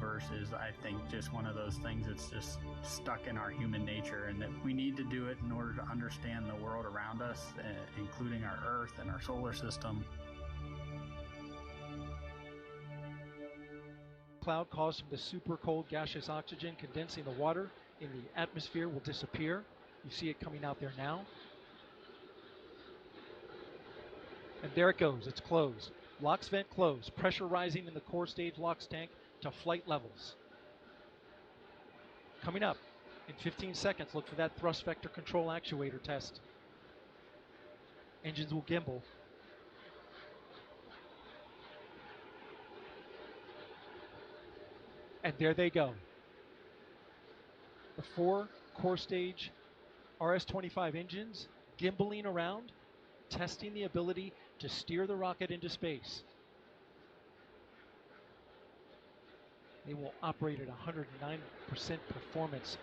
universe is, I think, just one of those things that's just stuck in our human nature, and that we need to do it in order to understand the world around us, including our Earth and our solar system. Cloud caused from the super cold gaseous oxygen condensing the water in the atmosphere will disappear. You see it coming out there now. And there it goes, it's closed. LOX vent closed, pressure rising in the core stage LOX tank to flight levels. Coming up in 15 seconds, look for that thrust vector control actuator test. Engines will gimbal. And there they go. The 4 core stage RS-25 engines gimbaling around, testing the ability to steer the rocket into space. They will operate at 109% performance.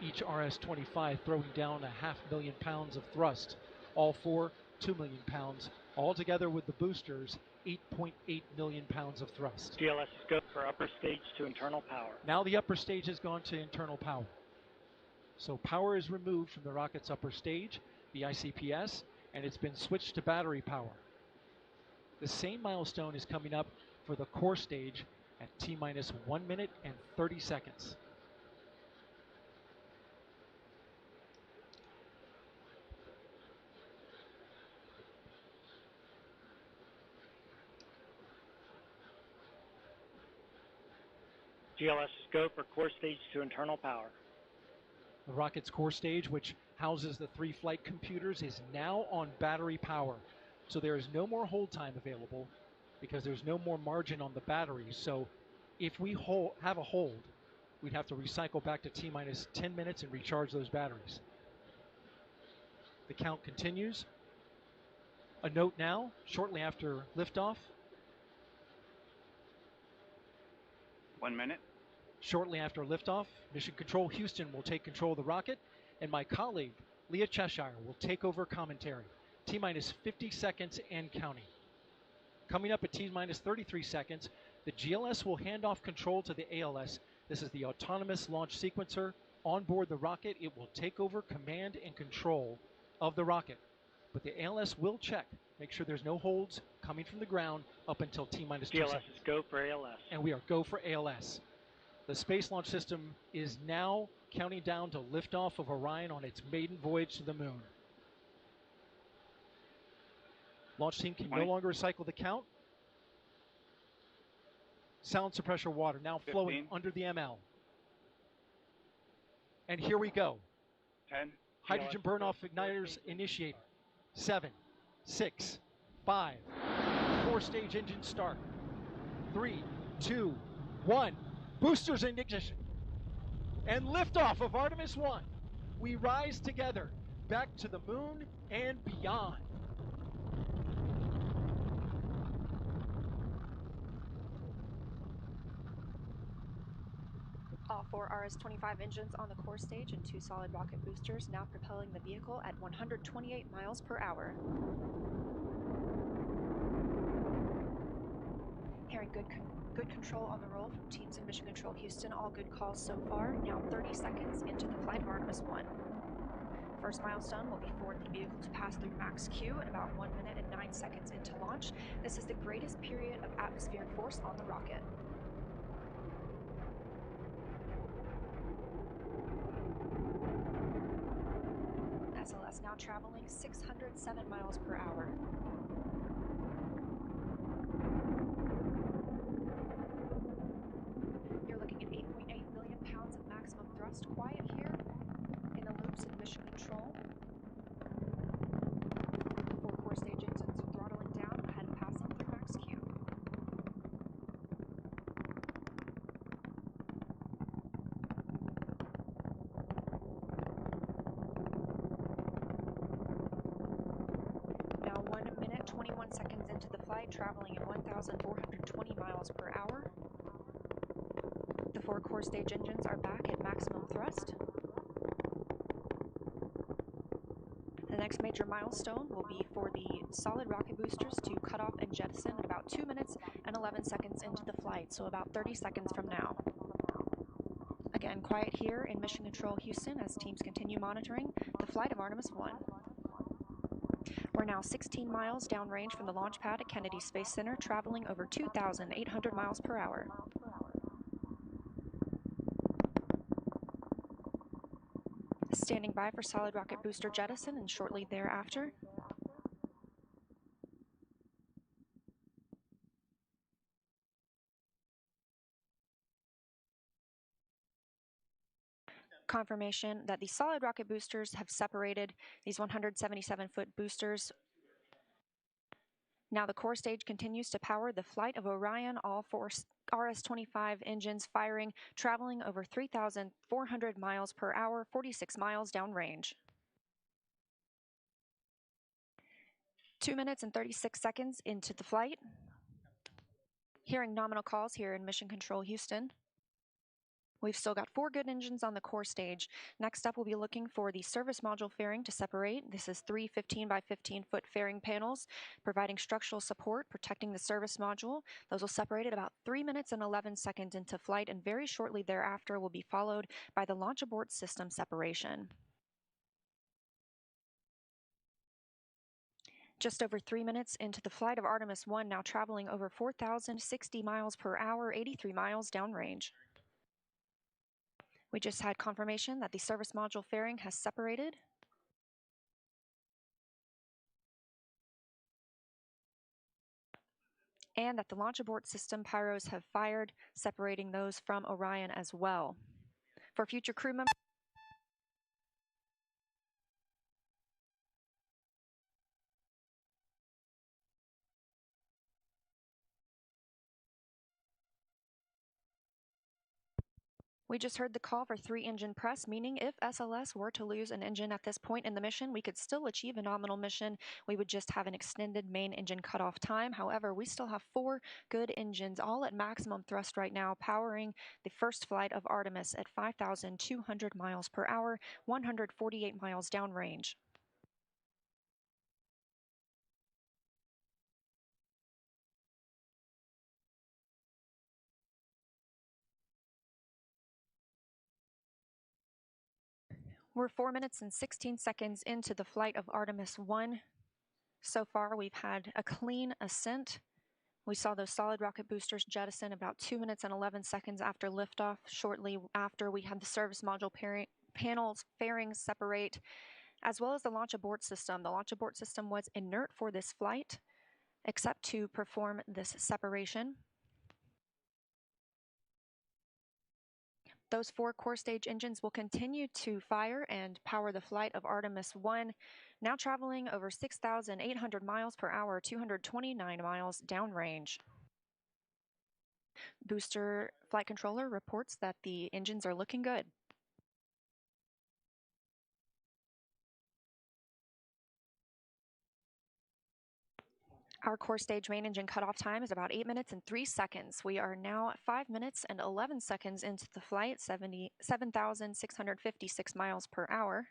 Each RS-25 throwing down 500,000 pounds of thrust. All 4, 2 million pounds. Altogether with the boosters, 8.8 million pounds of thrust. GLS is go for upper stage to internal power. Now the upper stage has gone to internal power. So power is removed from the rocket's upper stage, the ICPS, and it's been switched to battery power. The same milestone is coming up for the core stage at T-minus 1 minute and 30 seconds. GLS is go for core stage to internal power. The rocket's core stage, which houses the 3 flight computers, is now on battery power. So there is no more hold time available because there's no more margin on the batteries. So if we have a hold, we'd have to recycle back to T-minus 10 minutes and recharge those batteries. The count continues. A note now, shortly after liftoff. 1 minute. Shortly after liftoff, Mission Control Houston will take control of the rocket, and my colleague, Leah Cheshire, will take over commentary. T-minus 50 seconds and counting. Coming up at T-minus 33 seconds, the GLS will hand off control to the ALS. This is the autonomous launch sequencer. On board the rocket, it will take over command and control of the rocket. But the ALS will check, make sure there's no holds coming from the ground up until T-minus 2 seconds. GLS is go for ALS. And we are go for ALS. The Space Launch System is now counting down to liftoff of Orion on its maiden voyage to the moon. Launch team can no longer recycle the count. Sound suppressor water now 15. Flowing under the ML. And here we go. 10. Hydrogen burn-off igniters initiated. 7, 6, 5. 4-stage engine start. 3, 2, 1. Boosters in ignition. And liftoff of Artemis I. We rise together back to the moon and beyond. All 4 RS-25 engines on the core stage and 2 solid rocket boosters now propelling the vehicle at 128 miles per hour. Hearing good control on the roll from teams in Mission Control Houston. All good calls so far. Now 30 seconds into the flight of Artemis I. First milestone will be for the vehicle to pass through max Q at about 1 minute and 9 seconds into launch. This is the greatest period of atmospheric force on the rocket. SLS now traveling 607 miles per hour. You're looking at 8.8 million pounds of maximum thrust. Quiet here in the loops in Mission Control. 4 core stage engines are throttling down ahead of passing through max Q. Now 1 minute, 21 seconds into the flight, traveling at 1,420 miles per hour. The 4 core stage engines are back at maximum thrust. The next major milestone will be for the solid rocket boosters to cut off and jettison at about 2 minutes and 11 seconds into the flight, so about 30 seconds from now. and quiet here in Mission Control Houston as teams continue monitoring the flight of Artemis I. We're now 16 miles downrange from the launch pad at Kennedy Space Center, traveling over 2,800 miles per hour. Standing by for solid rocket booster jettison and shortly thereafter. Confirmation that the solid rocket boosters have separated, these 177-foot boosters. Now the core stage continues to power the flight of Orion, all four RS-25 engines firing, traveling over 3,400 miles per hour, 46 miles downrange. 2 minutes and 36 seconds into the flight. Hearing nominal calls here in Mission Control Houston. We've still got 4 good engines on the core stage. Next up, we'll be looking for the service module fairing to separate. This is 3 15 by 15-foot fairing panels, providing structural support, protecting the service module. Those will separate at about 3 minutes and 11 seconds into flight, and very shortly thereafter will be followed by the launch abort system separation. Just over 3 minutes into the flight of Artemis I, now traveling over 4,060 miles per hour, 83 miles downrange. We just had confirmation that the service module fairing has separated. And that the launch abort system pyros have fired, separating those from Orion as well. For future crew members, we just heard the call for 3-engine press, meaning if SLS were to lose an engine at this point in the mission, we could still achieve a nominal mission. We would just have an extended main engine cutoff time. However, we still have 4 good engines, all at maximum thrust right now, powering the first flight of Artemis at 5,200 miles per hour, 148 miles downrange. We're 4 minutes and 16 seconds into the flight of Artemis I. So far, we've had a clean ascent. We saw those solid rocket boosters jettison about 2 minutes and 11 seconds after liftoff. Shortly after, we had the service module panels fairings separate, as well as the launch abort system. The launch abort system was inert for this flight, except to perform this separation. Those 4 core stage engines will continue to fire and power the flight of Artemis I, now traveling over 6,800 miles per hour, 229 miles downrange. Booster flight controller reports that the engines are looking good. Our core stage main engine cutoff time is about 8 minutes and 3 seconds. We are now 5 minutes and 11 seconds into the flight, 7,656 miles per hour.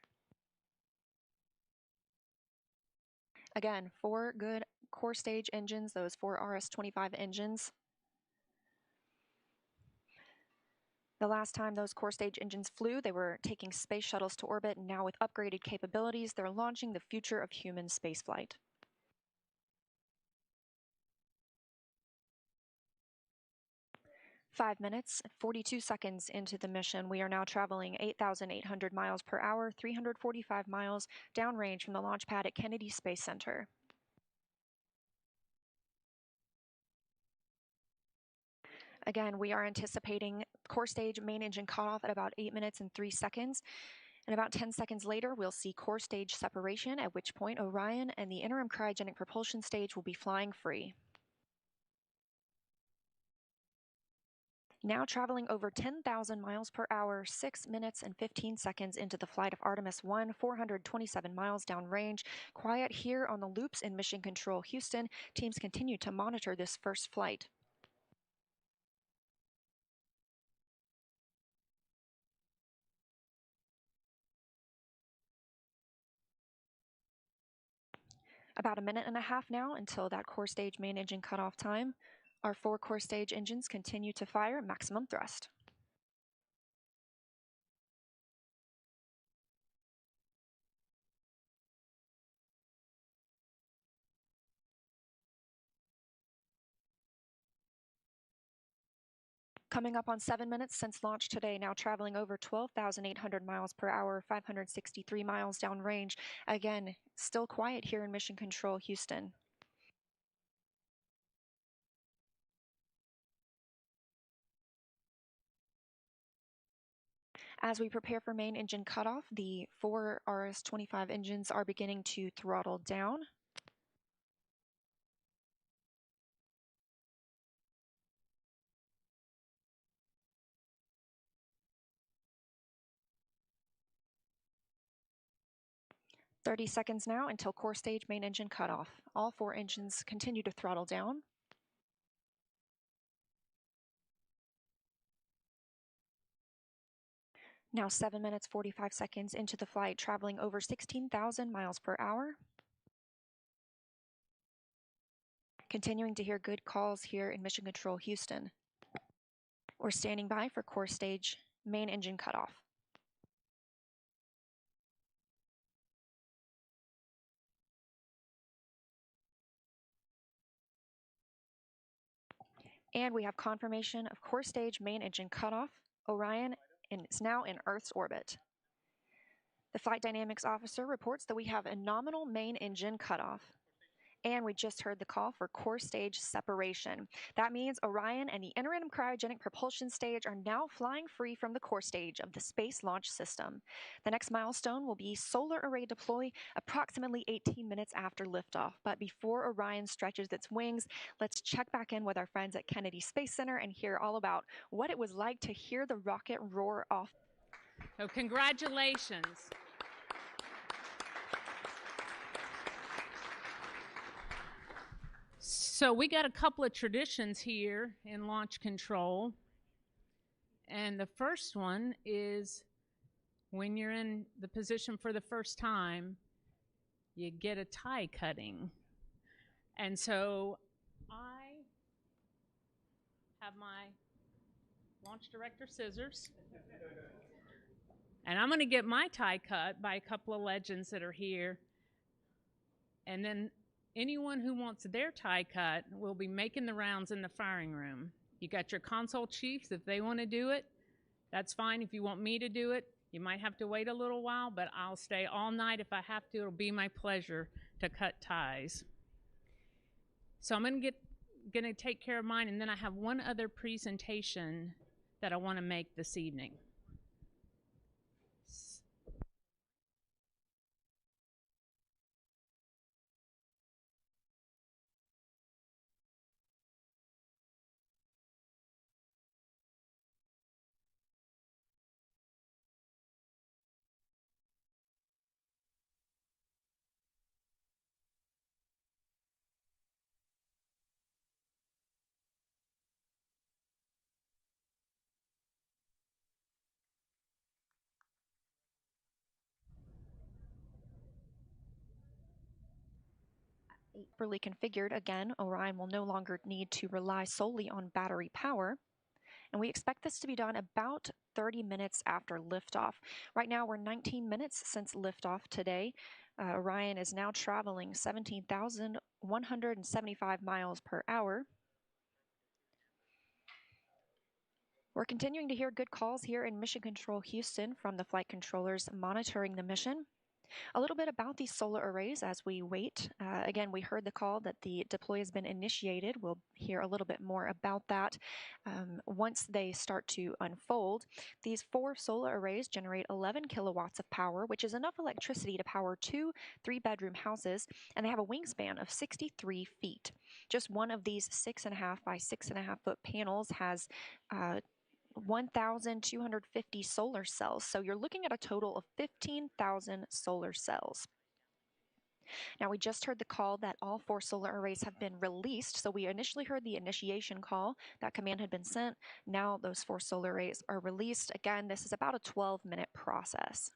Again, 4 good core stage engines, those 4 RS-25 engines. The last time those core stage engines flew, they were taking space shuttles to orbit, and now with upgraded capabilities, they're launching the future of human spaceflight. Five minutes, 42 seconds into the mission, we are now traveling 8,800 miles per hour, 345 miles downrange from the launch pad at Kennedy Space Center. Again, we are anticipating core stage main engine cutoff at about 8 minutes and 3 seconds. And about 10 seconds later, we'll see core stage separation, at which point Orion and the interim cryogenic propulsion stage will be flying free. Now traveling over 10,000 miles per hour, 6 minutes and 15 seconds into the flight of Artemis I, 427 miles downrange. Quiet here on the loops in Mission Control Houston. Teams continue to monitor this first flight. About a minute and a half now until that core stage main engine cutoff time. Our 4 core stage engines continue to fire maximum thrust. Coming up on 7 minutes since launch today, now traveling over 12,800 miles per hour, 563 miles downrange. Again, still quiet here in Mission Control, Houston. As we prepare for main engine cutoff, the 4 RS-25 engines are beginning to throttle down. "30 seconds now until core stage main engine cutoff. All 4 engines continue to throttle down. Now 7 minutes 45 seconds into the flight, traveling over 16,000 miles per hour. Continuing to hear good calls here in Mission Control, Houston. We're standing by for core stage main engine cutoff. And we have confirmation of core stage main engine cutoff. Orion is now in Earth's orbit. The flight dynamics officer reports that we have a nominal main engine cutoff. And we just heard the call for core stage separation. That means Orion and the interim cryogenic propulsion stage are now flying free from the core stage of the Space Launch System. The next milestone will be solar array deploy approximately 18 minutes after liftoff. But before Orion stretches its wings, let's check back in with our friends at Kennedy Space Center and hear all about what it was like to hear the rocket roar off. So congratulations. So we got a couple of traditions here in launch control. And the first one is when you're in the position for the first time, you get a tie cutting. And so I have my launch director scissors. And I'm going to get my tie cut by a couple of legends that are here. And then anyone who wants their tie cut will be making the rounds in the firing room. You got your console chiefs. If they want to do it, that's fine. If you want me to do it, you might have to wait a little while, but I'll stay all night if I have to. It'll be my pleasure to cut ties. So I'm going to take care of mine, and then I have one other presentation that I want to make this evening. Properly configured, again, Orion will no longer need to rely solely on battery power. And we expect this to be done about 30 minutes after liftoff. Right now, we're 19 minutes since liftoff today. Orion is now traveling 17,175 miles per hour. We're continuing to hear good calls here in Mission Control Houston from the flight controllers monitoring the mission. A little bit about these solar arrays as we wait. Again, we heard the call that the deploy has been initiated. We'll hear a little bit more about that once they start to unfold. These 4 solar arrays generate 11 kilowatts of power, which is enough electricity to power 2 3-bedroom houses, and they have a wingspan of 63 feet. Just one of these 6.5 by 6.5 foot panels has 1,250 solar cells. So you're looking at a total of 15,000 solar cells. Now, we just heard the call that all 4 solar arrays have been released. So we initially heard the initiation call. That command had been sent. Now those 4 solar arrays are released. Again, this is about a 12-minute process.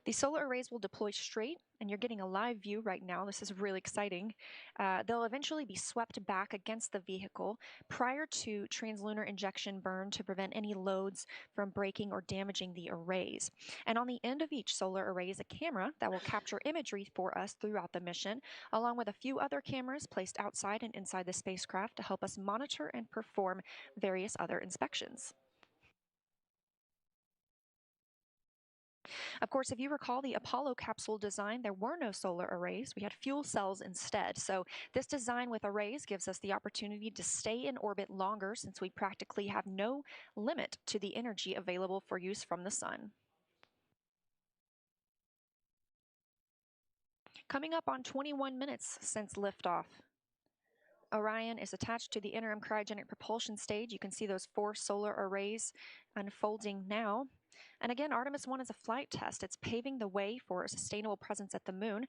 The solar arrays will deploy straight, and you're getting a live view right now. This is really exciting. They'll eventually be swept back against the vehicle prior to translunar injection burn to prevent any loads from breaking or damaging the arrays. And on the end of each solar array is a camera that will capture imagery for us throughout the mission, along with a few other cameras placed outside and inside the spacecraft to help us monitor and perform various other inspections. Of course, if you recall the Apollo capsule design, there were no solar arrays. We had fuel cells instead. So this design with arrays gives us the opportunity to stay in orbit longer since we practically have no limit to the energy available for use from the sun. Coming up on 21 minutes since liftoff. Orion is attached to the interim cryogenic propulsion stage. You can see those 4 solar arrays unfolding now. And again, Artemis I is a flight test. It's paving the way for a sustainable presence at the moon.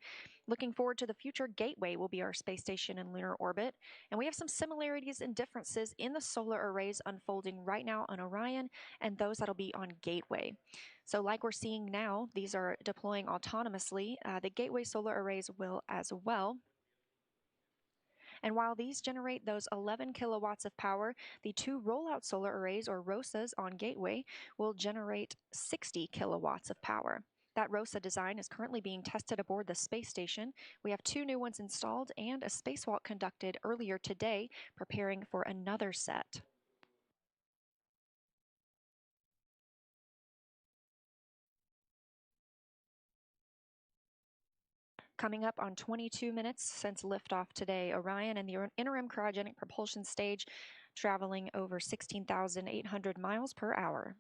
Looking forward to the future, Gateway will be our space station in lunar orbit. And we have some similarities and differences in the solar arrays unfolding right now on Orion and those that'll be on Gateway. So like we're seeing now, these are deploying autonomously. The Gateway solar arrays will as well. And while these generate those 11 kilowatts of power, the 2 rollout solar arrays, or ROSAs, on Gateway will generate 60 kilowatts of power. That ROSA design is currently being tested aboard the space station. We have 2 new ones installed and a spacewalk conducted earlier today, preparing for another set. Coming up on 22 minutes since liftoff today, Orion and the interim cryogenic propulsion stage traveling over 16,800 miles per hour.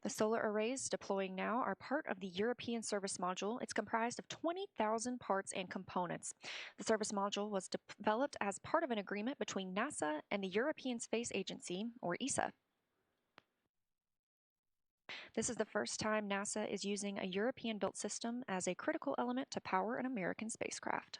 The solar arrays deploying now are part of the European Service Module. It's comprised of 20,000 parts and components. The Service Module was developed as part of an agreement between NASA and the European Space Agency, or ESA. This is the first time NASA is using a European-built system as a critical element to power an American spacecraft.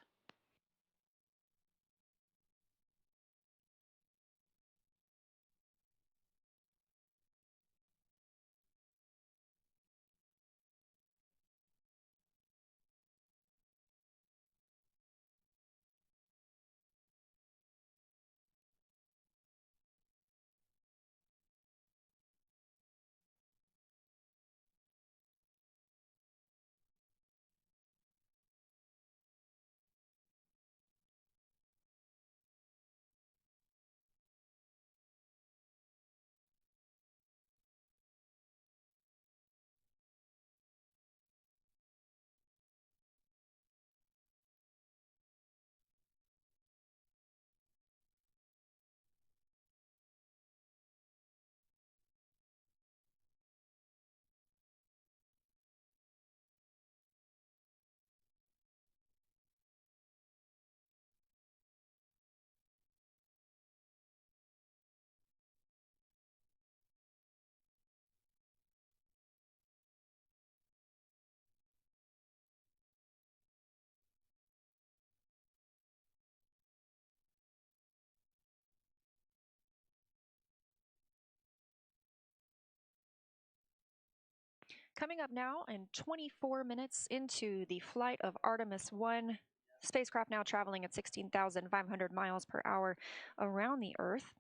Coming up now, and 24 minutes into the flight of Artemis I, spacecraft now traveling at 16,500 miles per hour around the Earth.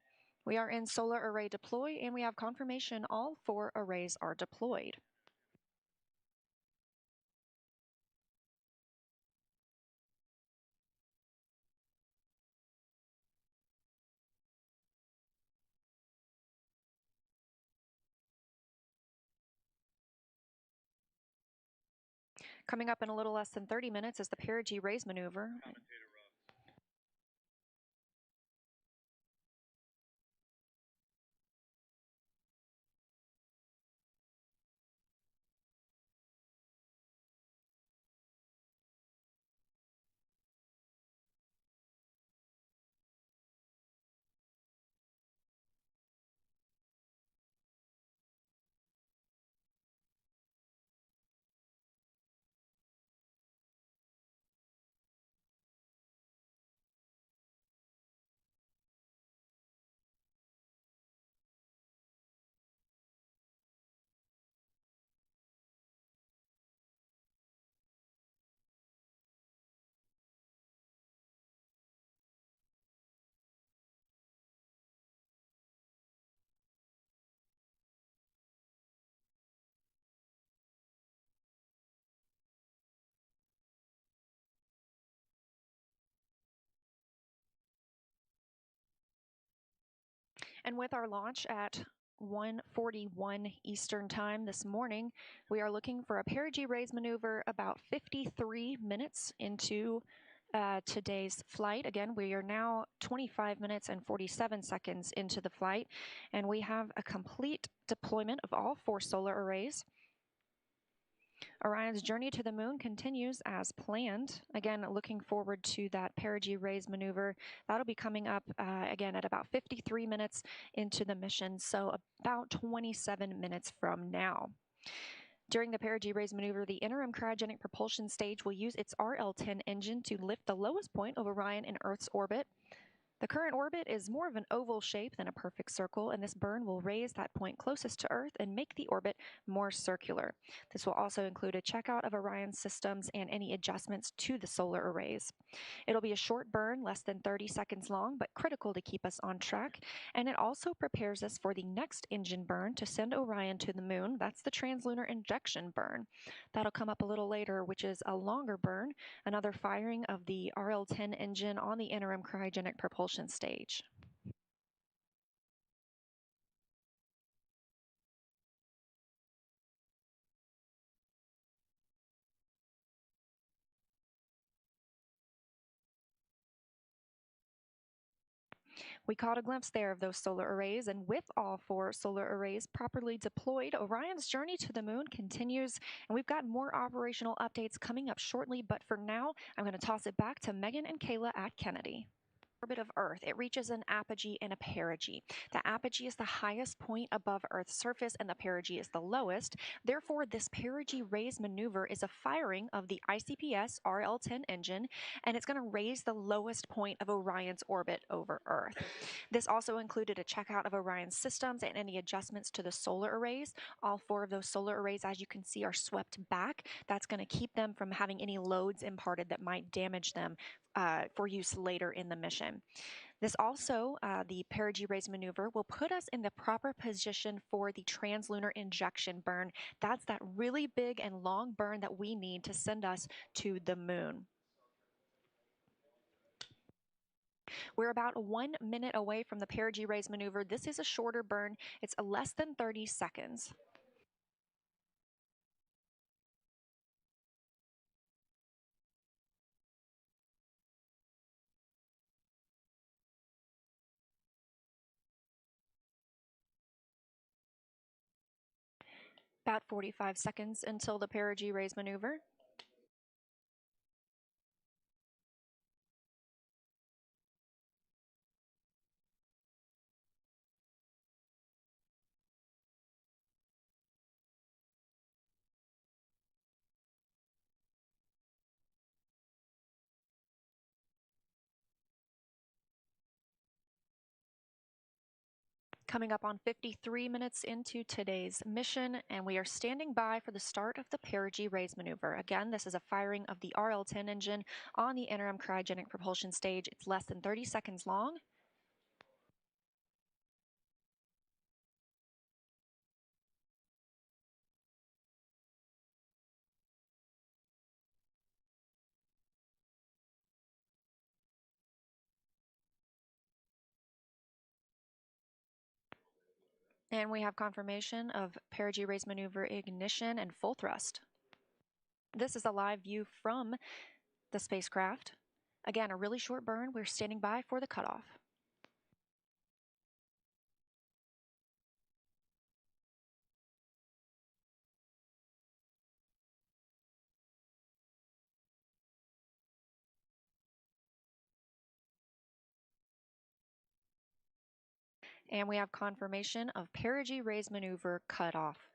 We are in solar array deploy, and we have confirmation all 4 arrays are deployed. Coming up in a little less than 30 minutes is the perigee raise maneuver. And with our launch at 1:41 Eastern Time this morning, we are looking for a perigee raise maneuver about 53 minutes into today's flight. Again, we are now 25 minutes and 47 seconds into the flight, and we have a complete deployment of all 4 solar arrays. Orion's journey to the moon continues as planned. Again, looking forward to that perigee raise maneuver. That'll be coming up again at about 53 minutes into the mission, so about 27 minutes from now. During the perigee raise maneuver, the interim cryogenic propulsion stage will use its RL-10 engine to lift the lowest point of Orion in Earth's orbit. The current orbit is more of an oval shape than a perfect circle, and this burn will raise that point closest to Earth and make the orbit more circular. This will also include a checkout of Orion's systems and any adjustments to the solar arrays. It'll be a short burn, less than 30 seconds long, but critical to keep us on track, and it also prepares us for the next engine burn to send Orion to the moon. That's the translunar injection burn. That'll come up a little later, which is a longer burn, another firing of the RL-10 engine on the interim cryogenic propulsion stage. We caught a glimpse there of those solar arrays, and with all 4 solar arrays properly deployed, Orion's journey to the moon continues, and we've got more operational updates coming up shortly, but for now, I'm going to toss it back to Megan and Kayla at Kennedy. Orbit of Earth, it reaches an apogee and a perigee. The apogee is the highest point above Earth's surface and the perigee is the lowest. Therefore, this perigee raise maneuver is a firing of the ICPS RL-10 engine, and it's going to raise the lowest point of Orion's orbit over Earth. This also included a checkout of Orion's systems and any adjustments to the solar arrays. All 4 of those solar arrays, as you can see, are swept back. That's going to keep them from having any loads imparted that might damage them for use later in the mission. This also, the perigee raise maneuver, will put us in the proper position for the translunar injection burn. That's that really big and long burn that we need to send us to the moon. We're about 1 minute away from the perigee raise maneuver. This is a shorter burn. It's less than 30 seconds. About 45 seconds until the perigee raise maneuver. Coming up on 53 minutes into today's mission, and we are standing by for the start of the perigee raise maneuver. Again, this is a firing of the RL-10 engine on the interim cryogenic propulsion stage. It's less than 30 seconds long. And we have confirmation of perigee raise maneuver ignition and full thrust. This is a live view from the spacecraft. Again, a really short burn. We're standing by for the cutoff. And we have confirmation of perigee raise maneuver cutoff.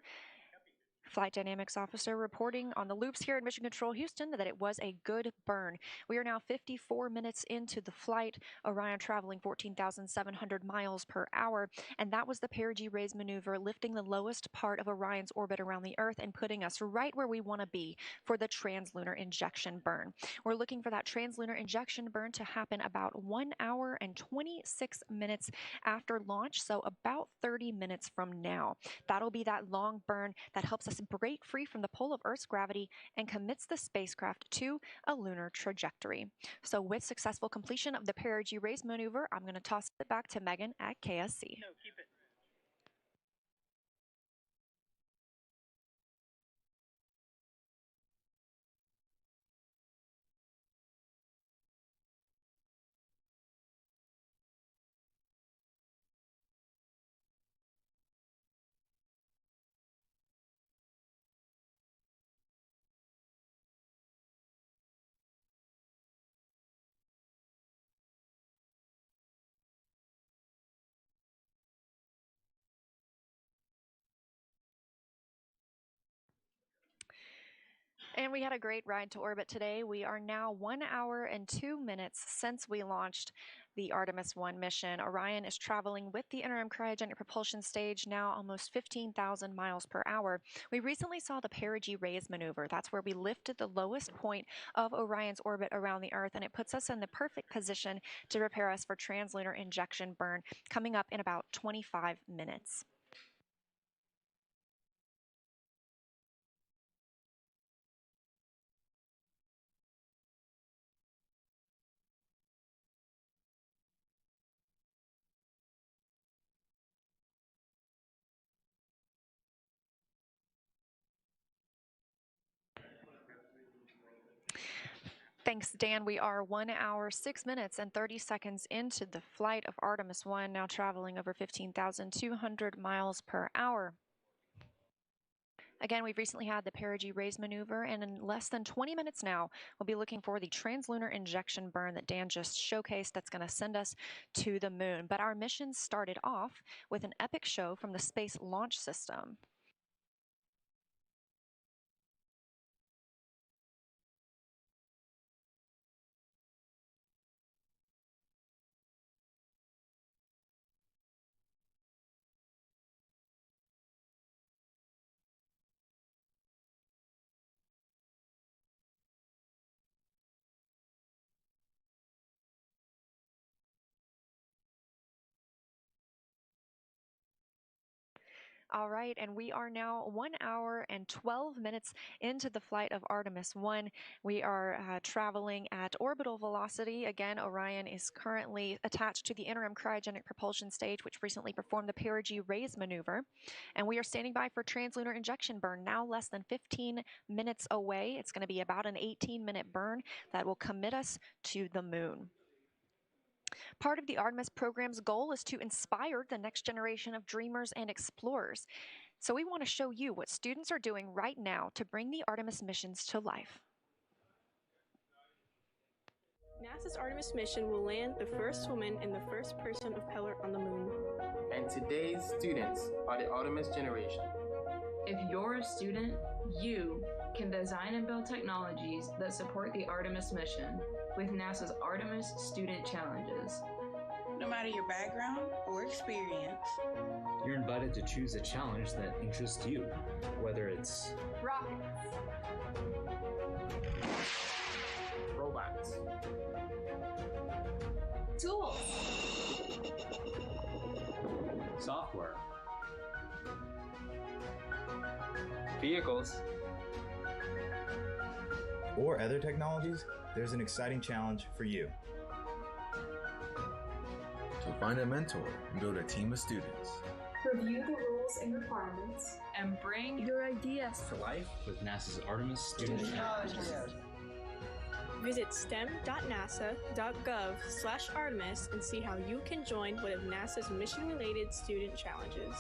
Flight Dynamics Officer reporting on the loops here at Mission Control Houston that it was a good burn. We are now 54 minutes into the flight, Orion traveling 14,700 miles per hour, and that was the perigee raise maneuver, lifting the lowest part of Orion's orbit around the Earth and putting us right where we want to be for the translunar injection burn. We're looking for that translunar injection burn to happen about 1 hour and 26 minutes after launch, so about 30 minutes from now. That'll be that long burn that helps us break free from the pull of Earth's gravity and commits the spacecraft to a lunar trajectory. So with successful completion of the perigee raise maneuver, I'm going to toss it back to Megan at KSC. No, keep it. And we had a great ride to orbit today. We are now 1 hour and 2 minutes since we launched the Artemis I mission. Orion is traveling with the interim cryogenic propulsion stage, now almost 15,000 miles per hour. We recently saw the perigee raise maneuver. That's where we lifted the lowest point of Orion's orbit around the Earth, and it puts us in the perfect position to prepare us for translunar injection burn coming up in about 25 minutes. Thanks, Dan. We are 1 hour, 6 minutes, and 30 seconds into the flight of Artemis I, now traveling over 15,200 miles per hour. Again, we've recently had the perigee raise maneuver, and in less than 20 minutes now, we'll be looking for the translunar injection burn that Dan just showcased that's going to send us to the moon. But our mission started off with an epic show from the Space Launch System. All right, and we are now 1 hour and 12 minutes into the flight of Artemis I. We are traveling at orbital velocity. Again, Orion is currently attached to the interim cryogenic propulsion stage, which recently performed the perigee raise maneuver. And we are standing by for translunar injection burn, now less than 15 minutes away. It's going to be about an 18-minute burn that will commit us to the moon. Part of the Artemis program's goal is to inspire the next generation of dreamers and explorers. So we want to show you what students are doing right now to bring the Artemis missions to life. NASA's Artemis mission will land the first woman and the first person of color on the moon. And today's students are the Artemis generation. If you're a student, you can design and build technologies that support the Artemis mission with NASA's Artemis Student Challenges. No matter your background or experience, you're invited to choose a challenge that interests you, whether it's rockets, robots, tools, software, vehicles, or other technologies. There's an exciting challenge for you. So find a mentor and build a team of students. Review the rules and requirements, and bring your ideas to life with NASA's Artemis Student Challenges. Visit stem.nasa.gov/Artemis and see how you can join one of NASA's mission-related student challenges.